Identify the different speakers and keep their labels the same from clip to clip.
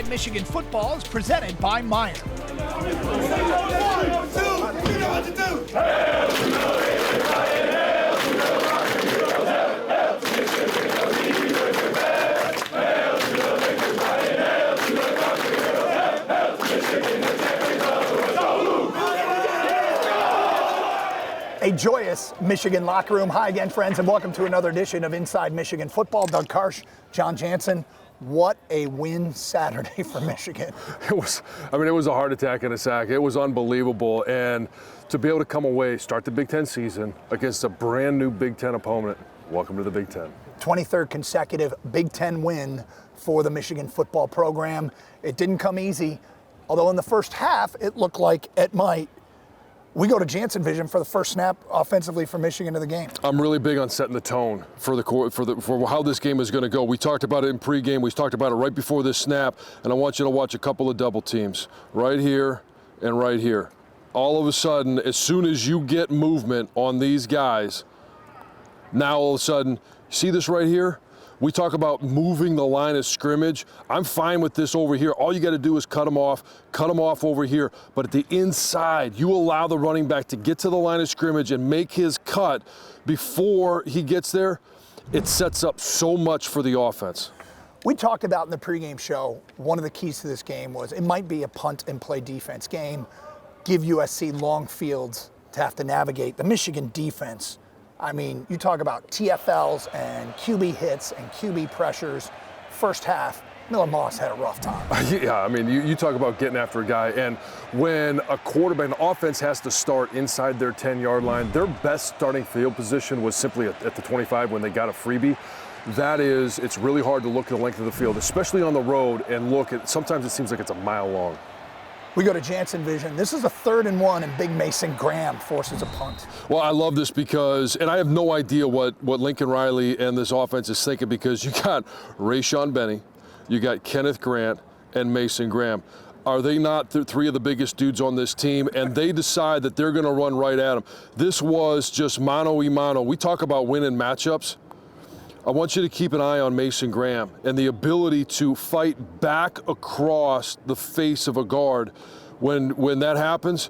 Speaker 1: Inside Michigan Football is presented by Meyer. A joyous Michigan locker room. Hi again, friends, and welcome to another edition of Inside Michigan Football. Doug Karsch, John Jansen. What a win Saturday for Michigan.
Speaker 2: It was a heart attack and a sack. It was unbelievable. And to be able to come away, start the Big Ten season against a brand new Big Ten opponent. Welcome to the Big Ten. 23rd
Speaker 1: consecutive Big Ten win for the Michigan football program. It didn't come easy, although in the first half it looked like it might. We go to Jansen Vision for the first snap offensively for Michigan in the game.
Speaker 2: I'm really big on setting the tone for how this game is going to go. We talked about it in pregame. We talked about it right before this snap, and I want you to watch a couple of double teams right here and right here. All of a sudden, as soon as you get movement on these guys, now all of a sudden, see this right here? We talk about moving the line of scrimmage. I'm fine with this over here. All you got to do is cut them off over here. But at the inside, you allow the running back to get to the line of scrimmage and make his cut before he gets there. It sets up so much for the offense.
Speaker 1: We talked about in the pregame show, one of the keys to this game was it might be a punt and play defense game, give USC long fields to have to navigate. The Michigan defense, I mean, you talk about TFLs and QB hits and QB pressures. First half, Miller Moss had a rough time.
Speaker 2: Yeah, I mean, you talk about getting after a guy, and when a quarterback, an offense has to start inside their 10-yard line, their best starting field position was simply at the 25 when they got a freebie. It's really hard to look at the length of the field, especially on the road, and look at, sometimes it seems like it's a mile long.
Speaker 1: We go to Jansen Vision. This is a 3rd and 1, and Big Mason Graham forces a punt.
Speaker 2: Well, I love this because, and I have no idea what Lincoln Riley and this offense is thinking, because you got Rayshawn Benny, you got Kenneth Grant, and Mason Graham. Are they not three of the biggest dudes on this team? And they decide that they're going to run right at them. This was just mano-a-mano. We talk about winning matchups. I want you to keep an eye on Mason Graham and the ability to fight back across the face of a guard. When that happens,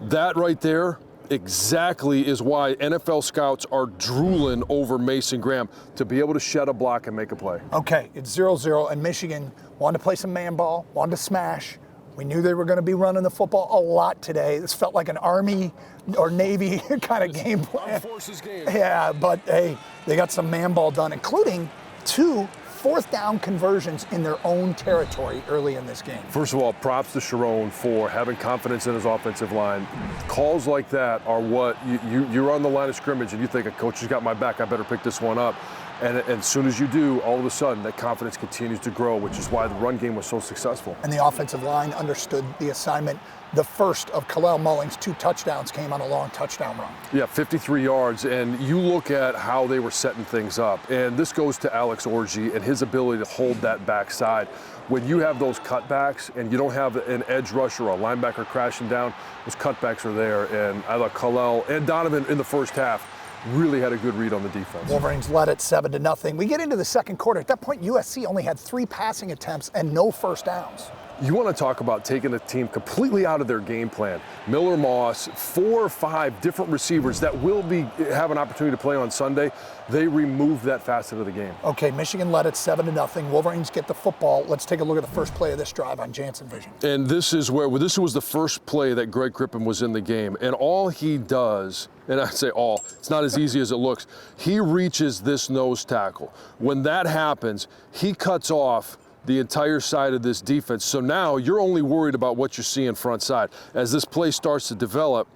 Speaker 2: that right there exactly is why NFL scouts are drooling over Mason Graham, to be able to shed a block and make a play.
Speaker 1: Okay, it's 0-0, and Michigan wanted to play some man ball, wanted to smash. We knew they were going to be running the football a lot today. This felt like an Army or Navy kind of game plan.
Speaker 2: Armed Forces game.
Speaker 1: Yeah, but hey, they got some man ball done, including 2 fourth down conversions in their own territory early in this game.
Speaker 2: First of all, props to Sharon for having confidence in his offensive line. Calls like that are what you're on the line of scrimmage and you think, a coach has got my back, I better pick this one up. And as soon as you do, all of a sudden, that confidence continues to grow, which is why the run game was so successful.
Speaker 1: And the offensive line understood the assignment. The first of Kalel Mullings' 2 touchdowns came on a long touchdown run.
Speaker 2: Yeah, 53 yards. And you look at how they were setting things up. And this goes to Alex Orji and his ability to hold that backside. When you have those cutbacks and you don't have an edge rusher or a linebacker crashing down, those cutbacks are there. And I thought Kalel and Donovan in the first half really had a good read on the defense.
Speaker 1: Wolverines led it 7-0. We get into the second quarter. At that point, USC only had 3 passing attempts and no first downs.
Speaker 2: You want to talk about taking a team completely out of their game plan. Miller Moss, 4 or 5 different receivers that will have an opportunity to play on Sunday. They removed that facet of the game.
Speaker 1: Okay, Michigan led it 7-0. Wolverines get the football. Let's take a look at the first play of this drive on Jansen Vision.
Speaker 2: And this was the first play that Greg Crippen was in the game. And all he does, and I say all, it's not as easy as it looks. He reaches this nose tackle. When that happens, he cuts off the entire side of this defense. So now you're only worried about what you're seeing front side. As this play starts to develop,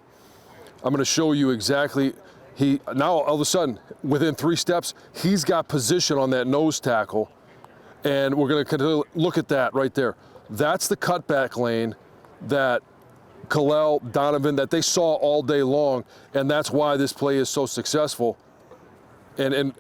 Speaker 2: I'm going to show you exactly. Now all of a sudden, within 3 steps, he's got position on that nose tackle. And we're going to look at that right there. That's the cutback lane that Kalel, Donovan, that they saw all day long. And that's why this play is so successful. And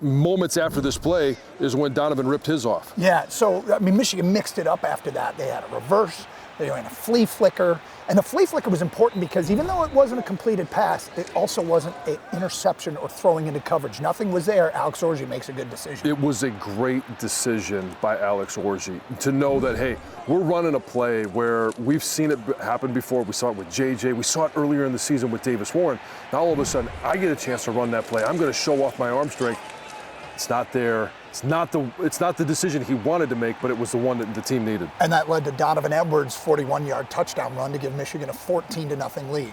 Speaker 2: moments after this play is when Donovan ripped his off.
Speaker 1: Yeah, so, I mean, Michigan mixed it up after that. They had a reverse. They ran a flea flicker. And the flea flicker was important because even though it wasn't a completed pass, it also wasn't an interception or throwing into coverage. Nothing was there. Alex Orji makes a good decision.
Speaker 2: It was a great decision by Alex Orji to know that, hey, we're running a play where we've seen it happen before. We saw it with JJ. We saw it earlier in the season with Davis Warren. Now all of a sudden, I get a chance to run that play. I'm going to show off my arm strength. It's not there. It's not the decision he wanted to make, but it was the one that the team needed.
Speaker 1: And that led to Donovan Edwards' 41-yard touchdown run to give Michigan a 14-0 lead.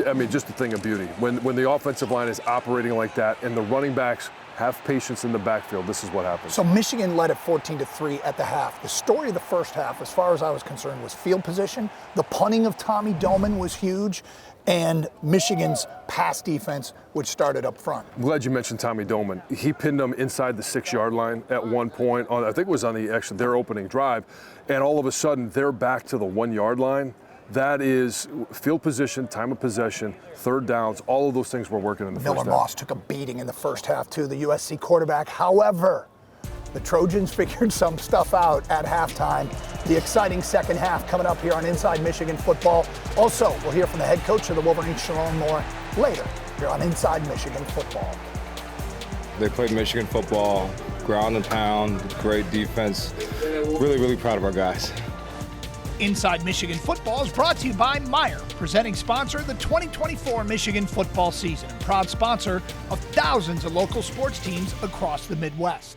Speaker 2: I mean, just a thing of beauty. When the offensive line is operating like that and the running backs have patience in the backfield, this is what happens.
Speaker 1: So Michigan led at 14-3 at the half. The story of the first half, as far as I was concerned, was field position. The punting of Tommy Doman was huge, and Michigan's pass defense, which started up front.
Speaker 2: I'm glad you mentioned Tommy Doman. He pinned them inside the 6-yard line at one point. I think it was on their opening drive, and all of a sudden they're back to the 1-yard line. That is field position, time of possession, third downs, all of those things were working in the first half.
Speaker 1: Miller Moss took a beating in the first half too, the USC quarterback. However, the Trojans figured some stuff out at halftime. The exciting second half coming up here on Inside Michigan Football. Also, we'll hear from the head coach of the Wolverines, Sherrone Moore, later here on Inside Michigan Football.
Speaker 3: They played Michigan football, ground and pound, great defense. Really, really proud of our guys.
Speaker 4: Inside Michigan Football is brought to you by Meijer, presenting sponsor of the 2024 Michigan football season, and proud sponsor of thousands of local sports teams across the Midwest.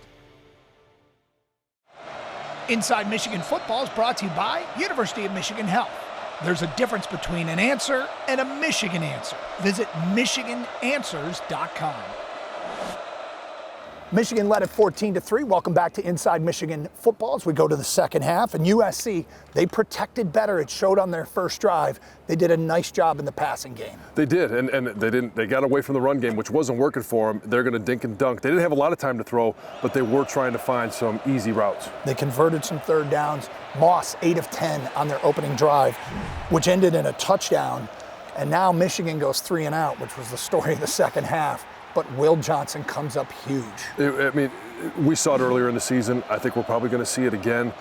Speaker 4: Inside Michigan Football is brought to you by University of Michigan Health. There's a difference between an answer and a Michigan answer. Visit michigananswers.com.
Speaker 1: Michigan led at 14-3. Welcome back to Inside Michigan Football as we go to the second half. And USC, they protected better. It showed on their first drive. They did a nice job in the passing game.
Speaker 2: They did, and they got away from the run game, which wasn't working for them. They're going to dink and dunk. They didn't have a lot of time to throw, but they were trying to find some easy routes.
Speaker 1: They converted some third downs. Moss, 8 of 10 on their opening drive, which ended in a touchdown. And now Michigan goes 3 and out, which was the story of the second half. But Will Johnson comes up huge.
Speaker 2: I mean, we saw it earlier in the season. I think we're probably going to see it again.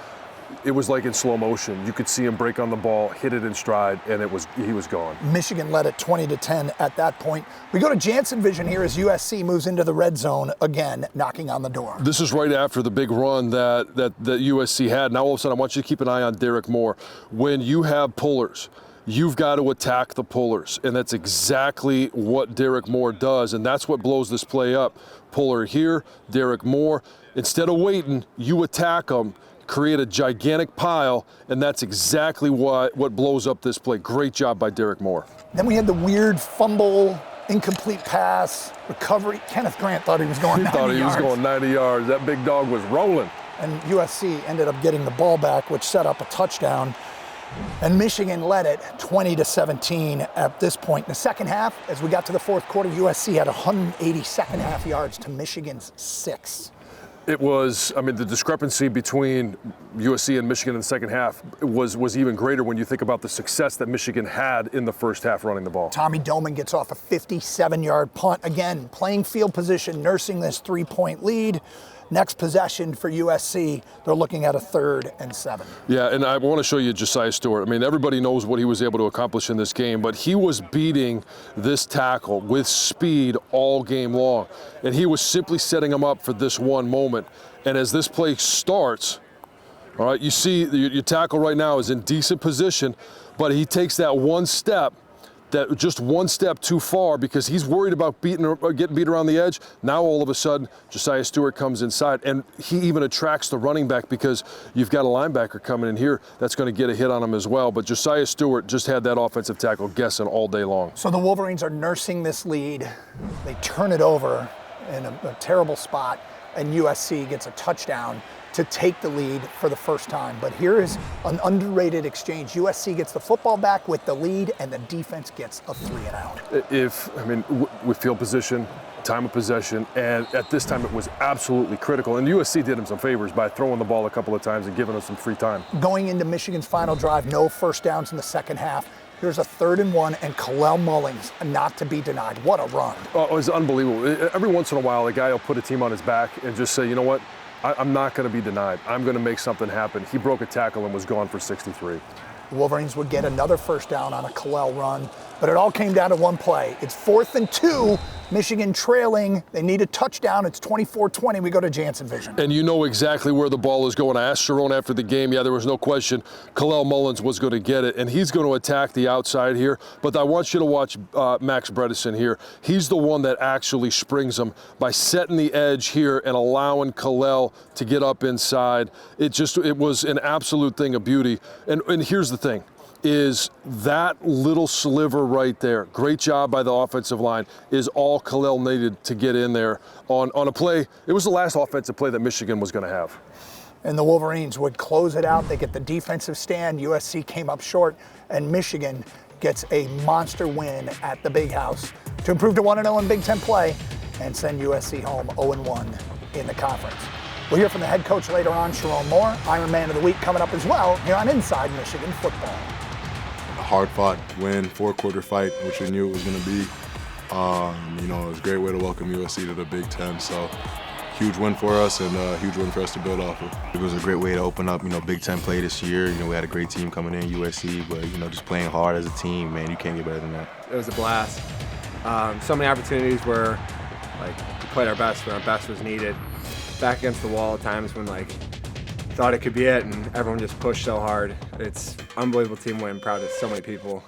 Speaker 2: It was like in slow motion. You could see him break on the ball, hit it in stride, and he was gone.
Speaker 1: Michigan led at 20-10 at that point. We go to Jansen Vision here as USC moves into the red zone again, knocking on the door.
Speaker 2: This is right after the big run that USC had. Now all of a sudden, I want you to keep an eye on Derek Moore. When you have pullers, you've got to attack the pullers, and that's exactly what Derek Moore does, and that's what blows this play up. Puller here, Derek Moore. Instead of waiting, you attack them, create a gigantic pile, and that's exactly what blows up this play. Great job by Derek Moore.
Speaker 1: Then we had the weird fumble, incomplete pass, recovery. Kenneth Grant thought he was going 90 yards.
Speaker 2: He thought he was going 90 yards. That big dog was rolling.
Speaker 1: And USC ended up getting the ball back, which set up a touchdown. And Michigan led it 20-17 at this point. In the second half, as we got to the fourth quarter, USC had 180 second half yards to Michigan's 6.
Speaker 2: It was, I mean, the discrepancy between USC and Michigan in the second half was even greater when you think about the success that Michigan had in the first half running the ball.
Speaker 1: Tommy Doman gets off a 57-yard punt. Again, playing field position, nursing this 3-point lead. Next possession for USC, they're looking at a 3rd and 7.
Speaker 2: Yeah, and I want to show you Josiah Stewart. I mean, everybody knows what he was able to accomplish in this game, but he was beating this tackle with speed all game long. And he was simply setting him up for this one moment. And as this play starts, all right, you see your tackle right now is in decent position, but he takes that one step too far because he's worried about getting beat around the edge. Now all of a sudden, Josiah Stewart comes inside, and he even attracts the running back because you've got a linebacker coming in here that's going to get a hit on him as well. But Josiah Stewart just had that offensive tackle guessing all day long.
Speaker 1: So the Wolverines are nursing this lead. They turn it over in a terrible spot, and USC gets a touchdown to take the lead for the first time. But here is an underrated exchange. USC gets the football back with the lead, and the defense gets a 3 and out.
Speaker 2: With field position, time of possession, and at this time it was absolutely critical. And USC did him some favors by throwing the ball a couple of times and giving us some free time.
Speaker 1: Going into Michigan's final drive, no first downs in the second half. Here's a 3rd and 1, and Kalel Mullings not to be denied. What a run.
Speaker 2: Oh, it was unbelievable. Every once in a while, a guy will put a team on his back and just say, you know what? I'm not going to be denied. I'm going to make something happen. He broke a tackle and was gone for 63.
Speaker 1: The Wolverines would get another first down on a Kalel run, but it all came down to one play. It's 4th and 2, Michigan trailing. They need a touchdown. It's 24-20. We go to Jansen Vision.
Speaker 2: And you know exactly where the ball is going. I asked Sharon after the game. Yeah, there was no question Kalel Mullins was going to get it, and he's going to attack the outside here. But I want you to watch Max Bredesen here. He's the one that actually springs him by setting the edge here and allowing Kalel to get up inside. It was an absolute thing of beauty. And here's the thing. Is that little sliver right there, great job by the offensive line, is all Kalel needed to get in there on a play. It was the last offensive play that Michigan was going to have.
Speaker 1: And the Wolverines would close it out. They get the defensive stand. USC came up short, and Michigan gets a monster win at the Big House to improve to 1-0 in Big Ten play and send USC home 0-1 in the conference. We'll hear from the head coach later on, Sharon Moore. Iron Man of the Week coming up as well here on Inside Michigan Football.
Speaker 5: Hard-fought win, 4-quarter fight, which we knew it was going to be. It was a great way to welcome USC to the Big Ten. So, huge win for us and a huge win for us to build off of.
Speaker 6: It was a great way to open up, Big Ten play this year. We had a great team coming in, USC, but, just playing hard as a team, man, you can't get better than that.
Speaker 7: It was a blast. So many opportunities where, we played our best when our best was needed. Back against the wall at times when, thought it could be it, and everyone just pushed so hard. It's an unbelievable team win. Proud of so many people.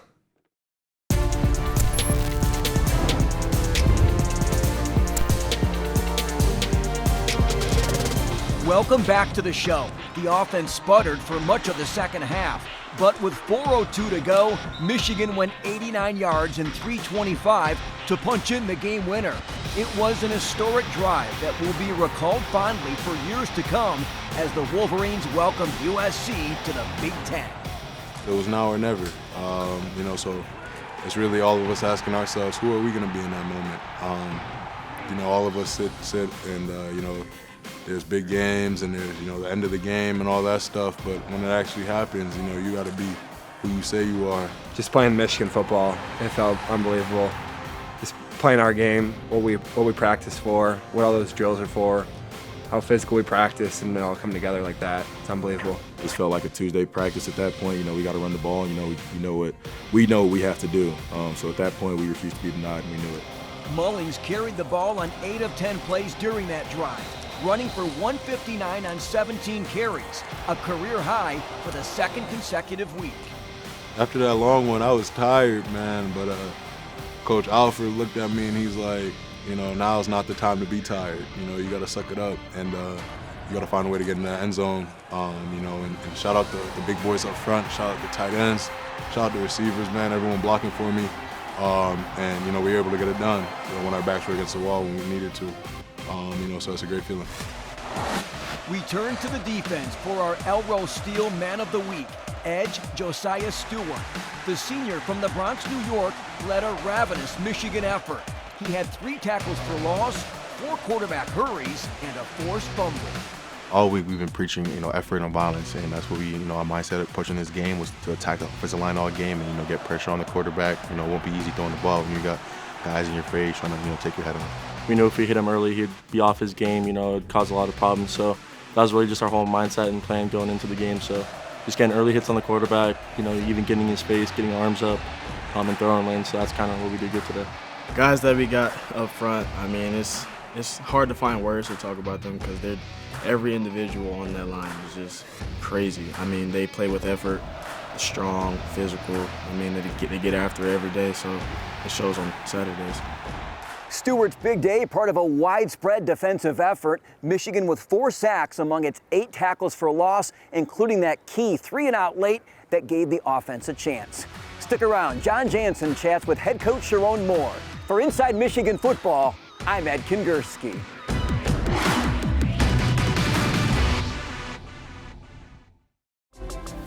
Speaker 8: Welcome back to the show. The offense sputtered for much of the second half, but with 4:02 to go, Michigan went 89 yards and 3:25 to punch in the game winner. It was an historic drive that will be recalled fondly for years to come as the Wolverines welcomed USC to the Big Ten.
Speaker 5: It was now or never, so it's really all of us asking ourselves, who are we going to be in that moment? All of us sit and, there's big games and there's, the end of the game and all that stuff, but when it actually happens, you got to be who you say you are.
Speaker 7: Just playing Michigan football, it felt unbelievable. Just playing our game, what we practice for, what all those drills are for, how physical we practice, and it all come together like that. It's unbelievable.
Speaker 6: It just felt like a Tuesday practice at that point. We got to run the ball. We know what we have to do. So at that point, we refused to be denied, and we knew it.
Speaker 8: Mullins carried the ball on 8 of 10 plays during that drive, running for 159 on 17 carries, a career high for the second consecutive week.
Speaker 5: After that long one, I was tired, man, but Coach Alfred looked at me and he's like, now's not the time to be tired. You got to suck it up and you got to find a way to get in that end zone. And shout out the big boys up front, shout out the tight ends, shout out the receivers, man, everyone blocking for me. And we were able to get it done when our backs were against the wall when we needed to. So it's a great feeling.
Speaker 8: We turn to the defense for our Elrose Steel Man of the Week, Edge Josiah Stewart. The senior from the Bronx, New York, led a ravenous Michigan effort. He had 3 tackles for loss, 4 quarterback hurries, and a forced fumble.
Speaker 6: All week we've been preaching, effort and violence, and that's what we, our mindset of pushing this game was to attack the offensive line all game and, get pressure on the quarterback. It won't be easy throwing the ball when you got guys in your face trying to, take your head off.
Speaker 9: We knew if we hit him early, he'd be off his game, it'd cause a lot of problems. So that was really just our whole mindset and plan going into the game. So just getting early hits on the quarterback, even getting in his face, getting arms up, and throwing lanes. So that's kind of what we did good today.
Speaker 10: Guys that we got up front, it's hard to find words to talk about them because every individual on that line is just crazy. They play with effort, strong, physical. They get after it every day, so it shows on Saturdays.
Speaker 8: Stewart's big day, part of a widespread defensive effort. Michigan with 4 sacks among its 8 tackles for loss, including that key 3-and-out late that gave the offense a chance. Stick around. John Jansen chats with head coach Sharon Moore. For Inside Michigan Football, I'm Ed Kingerski.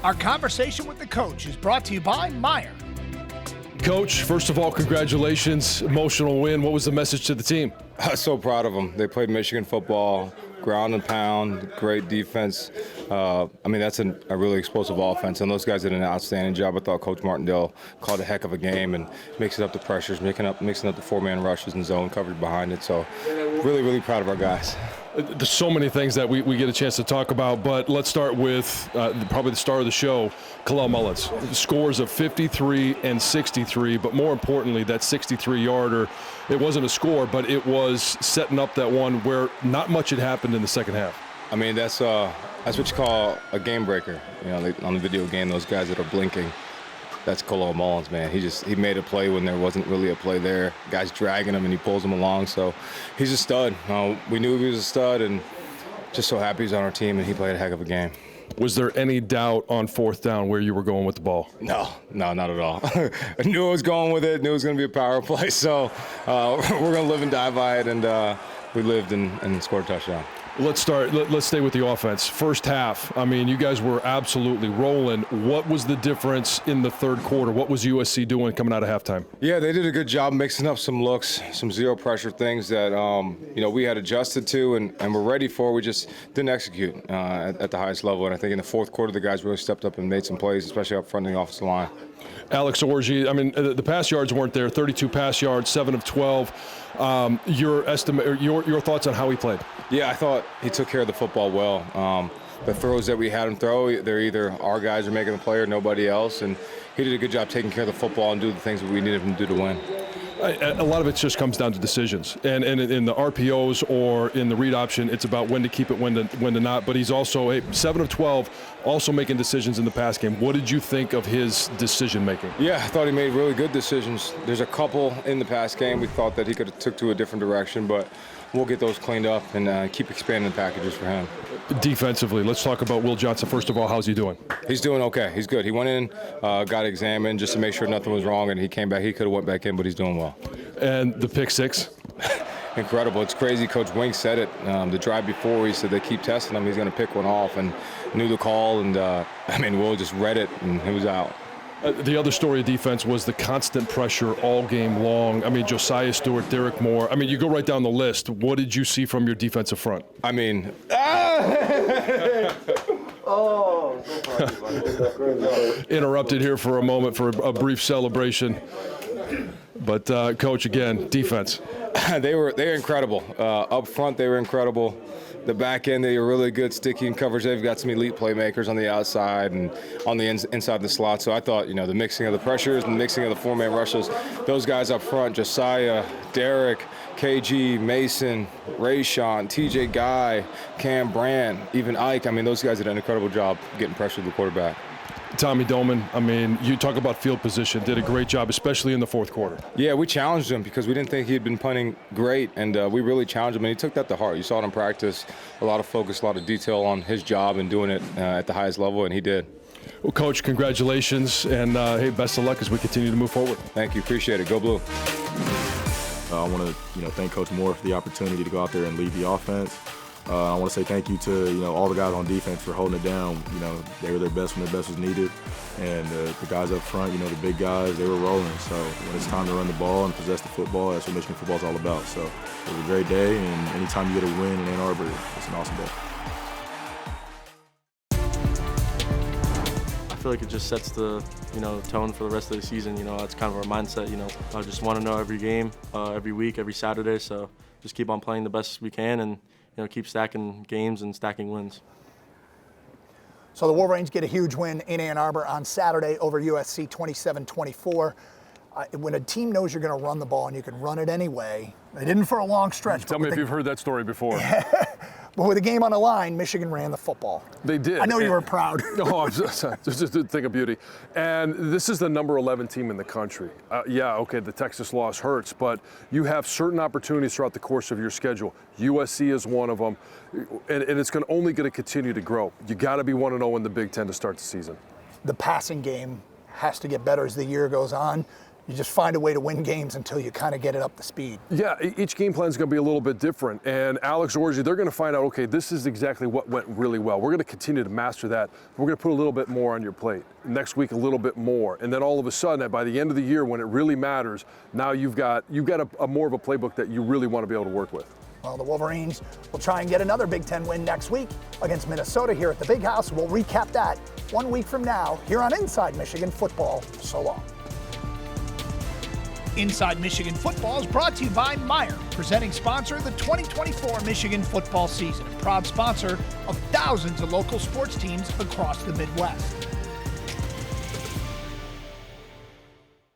Speaker 4: Our conversation with the coach is brought to you by Meyer.
Speaker 2: Coach, first of all, congratulations. Emotional win. What was the message to the team?
Speaker 3: I'm so proud of them. They played Michigan football, ground and pound, great defense. I mean, that's a really explosive offense, and those guys did an outstanding job. I thought Coach Martindale called a heck of a game and mixing up the pressures, mixing up the four-man rushes and zone coverage behind it. So really, really proud of our guys.
Speaker 2: There's so many things that we get a chance to talk about, but let's start with probably the star of the show, Kalel Mullins. Scores of 53 and 63, but more importantly, that 63-yarder, it wasn't a score, but it was setting up that one where not much had happened in the second half.
Speaker 3: I mean, that's what you call a game breaker. You know, on the video game, those guys that are blinking, that's Kalel Mullins, man. He made a play when there wasn't really a play there. Guys dragging him and he pulls him along. So he's a stud. We knew he was a stud, and just so happy he's on our team and he played a heck of a game.
Speaker 2: Was there any doubt on fourth down where you were going with the ball?
Speaker 3: No, not at all. I knew I was going with it. Knew it was going to be a power play. So we're going to live and die by it, and we lived and scored a touchdown.
Speaker 2: Let's stay with the offense. First half, I mean, you guys were absolutely rolling. What was the difference in the third quarter? What was USC doing coming out of halftime?
Speaker 3: Yeah, they did a good job mixing up some looks, some zero pressure things that we had adjusted to and were ready for. We just didn't execute at the highest level. And I think in the fourth quarter, the guys really stepped up and made some plays, especially up front in the offensive line.
Speaker 2: Alex Orji, I mean, the pass yards weren't there. 32 pass yards, 7 of 12. Your thoughts on how he played?
Speaker 3: Yeah, I thought he took care of the football well. The throws that we had him throw, they're either our guys are making the play or nobody else, and he did a good job taking care of the football and doing the things that we needed him to do to win.
Speaker 2: A lot of it just comes down to decisions, and in the RPOs or in the read option, it's about when to keep it, when to not. But he's also 7 of 12, also making decisions in the pass game. What did you think of his decision making?
Speaker 3: Yeah, I thought he made really good decisions. There's a couple in the pass game we thought that he could have took to a different direction, but we'll get those cleaned up and keep expanding the packages for him.
Speaker 2: Defensively, let's talk about Will Johnson. First of all, how's he doing?
Speaker 3: He's doing okay. He's good. He went in, got examined just to make sure nothing was wrong, and he came back. He could have went back in, but he's doing well.
Speaker 2: And the pick six?
Speaker 3: Incredible. It's crazy. Coach Wink said it the drive before. He said they keep testing him. He's going to pick one off, and knew the call. And, Will just read it, and he was out.
Speaker 2: The other story of defense was the constant pressure all game long. I mean, Josiah Stewart, Derek Moore. I mean, you go right down the list. What did you see from your defensive front?
Speaker 3: I mean,
Speaker 2: interrupted here for a moment for a brief celebration. But, Coach, again, defense.
Speaker 3: They were incredible. Up front, they were incredible. The back end, they were really good, sticky in coverage. They've got some elite playmakers on the outside and on the inside the slot. So I thought, the mixing of the pressures and the mixing of the four-man rushes, those guys up front, Josiah, Derek, KG, Mason, Rayshon, TJ Guy, Cam Brandt, even Ike. I mean, those guys did an incredible job getting pressure to the quarterback.
Speaker 2: Tommy Doman, I mean, you talk about field position, did a great job, especially in the fourth quarter.
Speaker 3: Yeah, we challenged him because we didn't think he had been punting great, and we really challenged him, and he took that to heart. You saw it in practice, a lot of focus, a lot of detail on his job and doing it at the highest level, and he did.
Speaker 2: Well, Coach, congratulations, and hey, best of luck as we continue to move forward.
Speaker 3: Thank you, appreciate it. Go Blue.
Speaker 10: I want to thank Coach Moore for the opportunity to go out there and lead the offense. I want to say thank you to all the guys on defense for holding it down. They were their best when their best was needed, and the guys up front, the big guys, they were rolling. So when it's time to run the ball and possess the football, that's what Michigan football is all about. So it was a great day, and anytime you get a win in Ann Arbor, it's an awesome day.
Speaker 9: I feel like it just sets the tone for the rest of the season. That's kind of our mindset. I just want to know every game, every week, every Saturday. So just keep on playing the best we can and keep stacking games and stacking wins.
Speaker 1: So the Wolverines get a huge win in Ann Arbor on Saturday over USC 27-24. When a team knows you're going to run the ball and you can run it anyway, they didn't for a long stretch.
Speaker 2: Tell me if you've heard that story before.
Speaker 1: But with the game on the line, Michigan ran the football.
Speaker 2: They did.
Speaker 1: I know you were proud.
Speaker 2: No, just a thing of beauty. And this is the number 11 team in the country. The Texas loss hurts, but you have certain opportunities throughout the course of your schedule. USC is one of them, and it's only going to continue to grow. You got to be 1-0 in the Big Ten to start the season.
Speaker 1: The passing game has to get better as the year goes on. You just find a way to win games until you kind of get it up to speed.
Speaker 2: Yeah, each game plan is going to be a little bit different. And Alex Orji, they're going to find out, okay, this is exactly what went really well. We're going to continue to master that. We're going to put a little bit more on your plate. Next week, a little bit more. And then all of a sudden, by the end of the year, when it really matters, now you've got a more of a playbook that you really want to be able to work with.
Speaker 1: Well, the Wolverines will try and get another Big Ten win next week against Minnesota here at the Big House. We'll recap that 1 week from now here on Inside Michigan Football. So long.
Speaker 4: Inside Michigan Football is brought to you by Meijer, presenting sponsor of the 2024 Michigan football season, and proud sponsor of thousands of local sports teams across the Midwest.